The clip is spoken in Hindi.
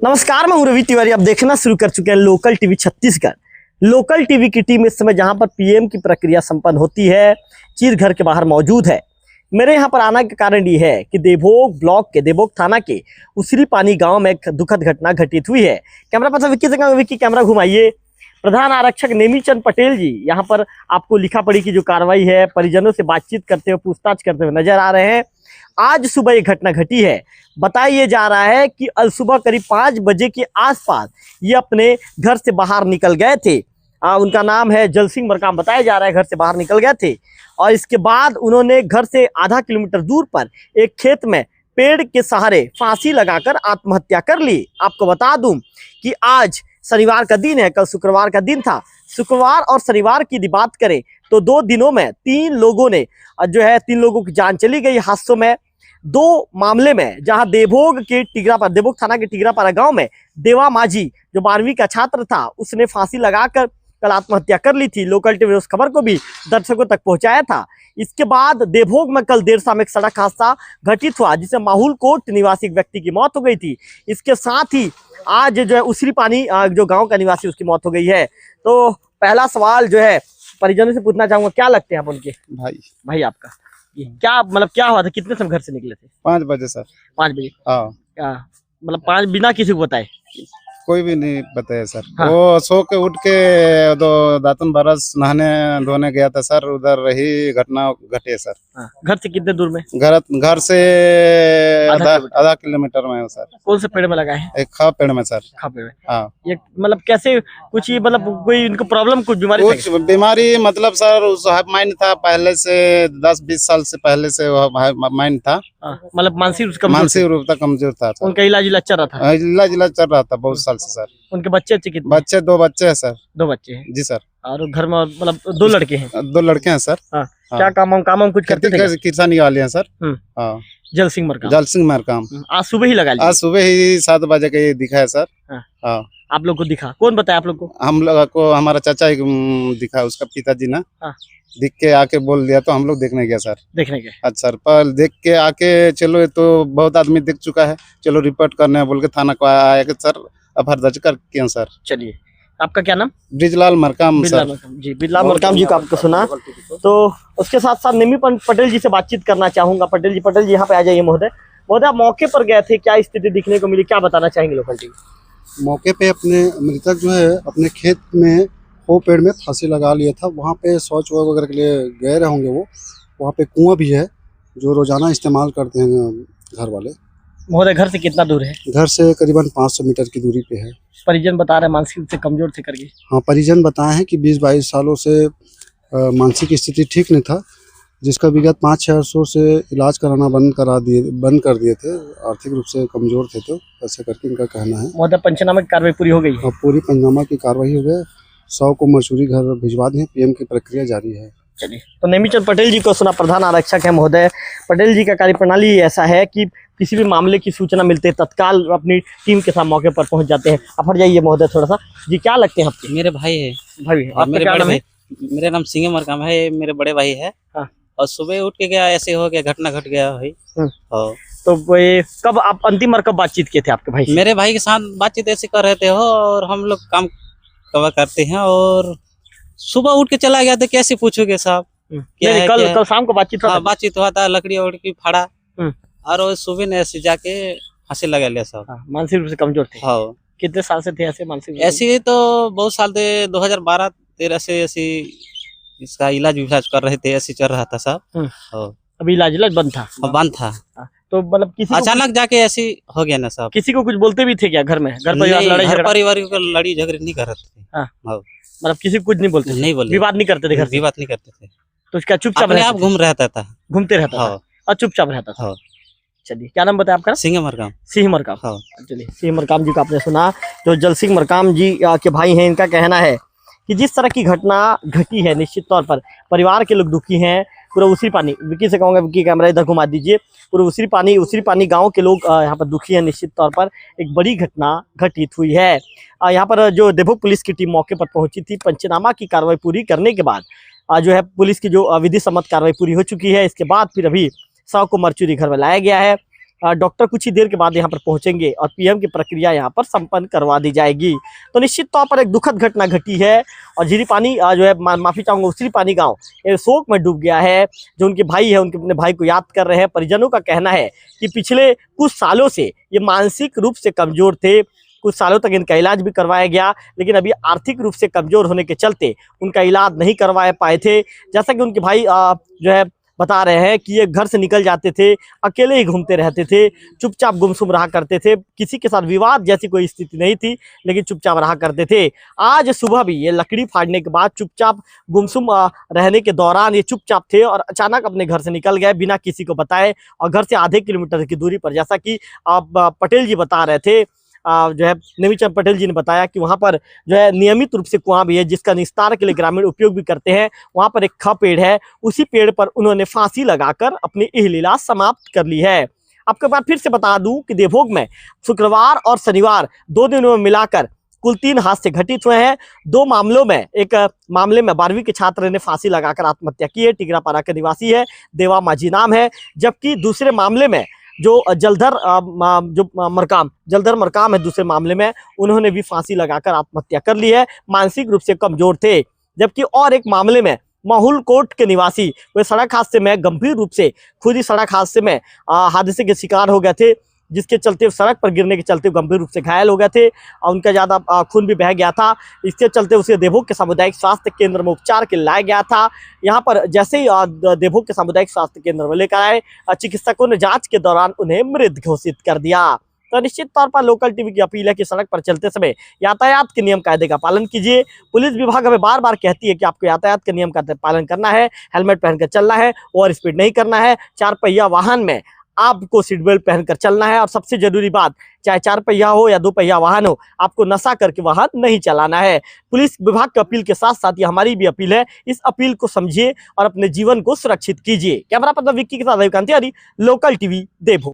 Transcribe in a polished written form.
नमस्कार, मैं रवि तिवारी। अब देखना शुरू कर चुके हैं local TV Chhattisgarh. Local TV की टीम इस समय जहां पर पीएम की प्रक्रिया संपन्न होती है, चीर घर के बाहर मौजूद है। मेरे यहां पर आने का कारण ये है कि देवभोग ब्लॉक के देवभोग थाना के उसरी पानी गांव में एक दुखद घटना घटित हुई है। कैमरा पर्सन विक्की से विक्की कैमरा घुमाइए। प्रधान आरक्षक नेमीचंद पटेल जी यहाँ पर आपको लिखा पढ़ी की जो कार्रवाई है, परिजनों से बातचीत करते हुए, पूछताछ करते हुए नजर आ रहे हैं। आज सुबह ये घटना घटी है। बताया जा रहा है कि अल सुबह करीब 5 बजे के आसपास ये अपने घर से बाहर निकल गए थे। उनका नाम है जल सिंह मरकाम। बताया जा रहा है घर से बाहर निकल गए थे और इसके बाद उन्होंने घर से आधा किलोमीटर दूर पर एक खेत में पेड़ के सहारे फांसी लगाकर आत्महत्या कर ली। आपको बता दूं कि आज शनिवार का दिन है, कल शुक्रवार का दिन था। शुक्रवार और शनिवार की बात करें तो 2 दिनों में 3 लोगों ने तीन लोगों की जान चली गई हादसों में। 2 मामले में जहां देवभोग के टिगरापारा, देवभोग थाना के टिगरापारा गांव में देवा माझी जो 12वीं का छात्र था, उसने फांसी लगाकर कल आत्महत्या कर ली थी। लोकल टीवी ने उस खबर को भी दर्शकों तक पहुंचाया था। इसके बाद देवभोग में कल देर शाम एक सड़क हादसा घटित हुआ जिससे माहौल कोट निवासी व्यक्ति की मौत हो गई थी। इसके साथ ही आज उसरी पानी जो गांव का निवासी उसकी मौत हो गई है। तो पहला सवाल परिजनों से पूछना चाहूंगा, क्या लगते हैं आप उनके भाई आपका? क्या क्या हुआ था, कितने समय घर से निकले थे? 5 बजे सर। 5 बजे? हाँ। क्या 5 बिना किसी को बताए? कोई भी नहीं बताया सर। हाँ। वो सो के उठ के दातन बरस नहाने धोने गया था सर, उधर रही घटना घटी है सर। हाँ। घर से कितने दूर में? घर से आधा किलोमीटर में है सर। कौन से पेड़ में लगाए हैं? एक खा पेड़ में सर। खा पेड़ में? हाँ। ये कैसे कुछ कोई इनको प्रॉब्लम, कुछ बीमारी? कुछ बीमारी मतलब सर उस माइंड था पहले से, 10-20 साल से पहले से माइंड था। मानसिक रूप तक कमजोर था। उनका इलाज चल रहा था? इलाज चल रहा था बहुत साल से सर। उनके बच्चे कितने? बच्चे 2 बच्चे हैं सर। 2 बच्चे हैं जी सर। और घर में 2 लड़के हैं? 2 लड़के हैं सर। हाँ। क्या काम कुछ करते थे? किसानी वाले हैं सर। हाँ। जल सिंह मरकाम। आज सुबह ही लगा लिया? आज सुबह ही 7 बजे का ये दिखा है सर। हाँ। आप लोग को दिखा? कौन बताया आप लोग को? हम लोग को हमारा चाचा ही दिखा, उसका पिताजी ना। हाँ। दिख के आके बोल दिया तो हम लोग देखने गया सर। देखने गए? अच्छा सर, पर देख के आके चलो ये तो बहुत आदमी देख चुका है, चलो रिपोर्ट करने बोल के थाना को आया कि सर एफआईआर दर्ज कर किया सर। चलिए, आपका क्या नाम? ब्रिजलाल मरकाम सर। जी, ब्रिजलाल मरकाम जी को आपको सुना। तो उसके साथ साथ नेमी पटेल जी से बातचीत करना चाहूंगा। पटेल जी यहाँ पे आ जाइए। महोदय, आप मौके पर गए थे, क्या स्थिति दिखने को मिली, क्या बताना चाहेंगे लोकल टीवी? मौके पे अपने मृतक जो है अपने खेत में वो पेड़ में फांसी लगा लिया था। वहाँ पे शौच वगैरह के लिए गए होंगे वो। वहाँ पे कुआं भी है जो रोजाना इस्तेमाल करते हैं घर वाले। महोदय, घर से कितना दूर है? घर से करीबन 500 मीटर की दूरी पे है। परिजन बता रहे मानसिक रूप से कमजोर थे करके? हाँ, परिजन बताए हैं कि 20-22 सालों से मानसिक स्थिति ठीक नहीं था, जिसका विगत 5-6 वर्षों से इलाज कराना बंद कर दिए थे। आर्थिक रूप से कमजोर थे, तो ऐसे करके इनका कहना है। महोदय, पंचनामा की कार्रवाई पूरी हो गई? हाँ, पूरी पंचनामा की कार्रवाई हो गई। 100 को मरचूरी घर भिजवा दिए। पीएम की प्रक्रिया जारी है। चलिए, तो नेमीचंद पटेल जी को सुना। प्रधान आरक्षक है महोदय। पटेल जी का कार्यप्रणाली ऐसा है कि किसी भी मामले की सूचना मिलते तत्काल अपनी टीम के साथ मौके पर पहुंच जाते हैं। आप हट जाइए महोदय थोड़ा सा। जी, क्या लगते हैं आपके? मेरे भाई है। आपका क्या नाम है? मेरा नाम सिंह मरकाम है, मेरे बड़े भाई है। हाँ। और सुबह उठ के गया, ऐसे हो गया, घटना घट गया भाई। तो ये कब आप अंतिम बार कब बातचीत किए थे आपके भाई? मेरे भाई के साथ बातचीत ऐसे कर रहे थे हो, और हम लोग काम कवर करते हैं, और सुबह उठ के चला गया तो कैसे पूछोगे साहब? कल शाम को बातचीत हुआ? बातचीत हुआ था, लकड़ी वकड़ी फाड़ा, और सुबह ने ऐसे जाके फांसी लगा लिया साहब। मानसिक रूप से कमजोर थे? हाँ। कितने साल से थे ऐसे मानसिक? ऐसे तो बहुत साल थे, 2012-13 से ऐसे इसका इलाज कर रहे थे, ऐसे चल रहा था साहब। अभी इलाज बंद था? बंद था। तो किसी अचानक जाके ऐसे हो गया ना साहब। किसी को कुछ बोलते भी थे क्या घर में? घर परिवार लड़ी झगड़े नहीं कर रहे थे। किसी को कुछ नहीं बोलते? नहीं बोले, विवाद नहीं करते थे? घर विवाद नहीं करते थे। तो उसका चुपचाप आप घूमते रहता था और चुपचाप रहता था। चलिए, क्या नाम बताया आपका? सिंह मरकाम। सिंह मरकाम। चलिए, सिंह मरकाम जी को आपने सुना। जो जल सिंह मरकाम जी के भाई हैं, इनका कहना है कि जिस तरह की घटना घटी है, निश्चित तौर पर परिवार के लोग दुखी हैं। पूरा उसरी पानी, विक्की से कहूँगा, विक्की कैमरा इधर घुमा दीजिए। पूरा उसरी पानी गांव के लोग यहाँ पर दुखी हैं। निश्चित तौर पर एक बड़ी घटना घटित हुई है। यहाँ पर जो देवभोग पुलिस की टीम मौके पर पहुंची थी। पंचनामा की कार्रवाई पूरी करने के बाद पुलिस की जो विधि सम्मत कार्रवाई पूरी हो चुकी है। इसके बाद फिर अभी 100 को मरचूरी घर में लाया गया है। डॉक्टर कुछ ही देर के बाद यहाँ पर पहुंचेंगे और पीएम की प्रक्रिया यहाँ पर संपन्न करवा दी जाएगी। तो निश्चित तौर पर एक दुखद घटना घटी है और झीरी पानी जो है माफी चाहूंगा उसी पानी गांव ये शोक में डूब गया है। जो उनके भाई है उनके अपने भाई को याद कर रहे हैं। परिजनों का कहना है कि पिछले कुछ सालों से ये मानसिक रूप से कमजोर थे। कुछ सालों तक इनका इलाज भी करवाया गया, लेकिन अभी आर्थिक रूप से कमजोर होने के चलते उनका इलाज नहीं करवा पाए थे। जैसा कि उनके भाई जो है बता रहे हैं कि ये घर से निकल जाते थे, अकेले ही घूमते रहते थे, चुपचाप गुमसुम रहा करते थे। किसी के साथ विवाद जैसी कोई स्थिति नहीं थी, लेकिन चुपचाप रहा करते थे। आज सुबह भी ये लकड़ी फाड़ने के बाद चुपचाप गुमसुम रहने के दौरान ये चुपचाप थे और अचानक अपने घर से निकल गए बिना किसी को बताए और घर से आधे किलोमीटर की दूरी पर, जैसा कि पटेल जी बता रहे थे, जो है नेमीचंद पटेल जी ने बताया कि वहाँ पर जो है नियमित रूप से कुआं भी है जिसका निस्तार के लिए ग्रामीण उपयोग भी करते हैं। वहाँ पर एक खा पेड़ है, उसी पेड़ पर उन्होंने फांसी लगाकर अपनी इहलीला समाप्त कर ली है। आपको बात फिर से बता दूं कि देवभोग में शुक्रवार और शनिवार 2 दिनों में मिलाकर कुल 3 हादसे घटित हुए हैं। 2 मामलों में, एक मामले में 12वीं के छात्र ने फांसी लगाकर आत्महत्या की है, टिगरापारा के निवासी है, देवा माझी नाम है। जबकि दूसरे मामले में जो जलधर मरकाम है, दूसरे मामले में उन्होंने भी फांसी लगाकर आत्महत्या कर ली है, मानसिक रूप से कमजोर थे। जबकि और एक मामले में माहुल कोट के निवासी वे सड़क हादसे में गंभीर रूप से खुद ही सड़क हादसे में हादसे के शिकार हो गए थे, जिसके चलते सड़क पर गिरने के चलते गंभीर रूप से घायल हो गए थे और उनका ज़्यादा खून भी बह गया था। इसके चलते उसे देवभोग के सामुदायिक स्वास्थ्य केंद्र में उपचार के लाया गया था। यहाँ पर जैसे ही देवभोग के सामुदायिक स्वास्थ्य केंद्र में लेकर आए, चिकित्सकों ने जांच के दौरान उन्हें मृत घोषित कर दिया। तो निश्चित तौर पर लोकल टीवी की अपील है कि सड़क पर चलते समय यातायात के नियम कायदे का पालन कीजिए। पुलिस विभाग हमें बार बार कहती है कि आपको यातायात के नियम का पालन करना है, हेलमेट पहनकर चलना है, ओवर स्पीड नहीं करना है, 4 पहिया वाहन में आपको सीट बेल्ट पहनकर चलना है और सबसे जरूरी बात, चाहे 4 पहिया हो या 2 पहिया वाहन हो, आपको नशा करके वाहन नहीं चलाना है। पुलिस विभाग की अपील के साथ साथ ये हमारी भी अपील है, इस अपील को समझिए और अपने जीवन को सुरक्षित कीजिए। कैमरा पर्सन विक्की के साथ रविकांत तिवारी, लोकल टीवी देवभोग।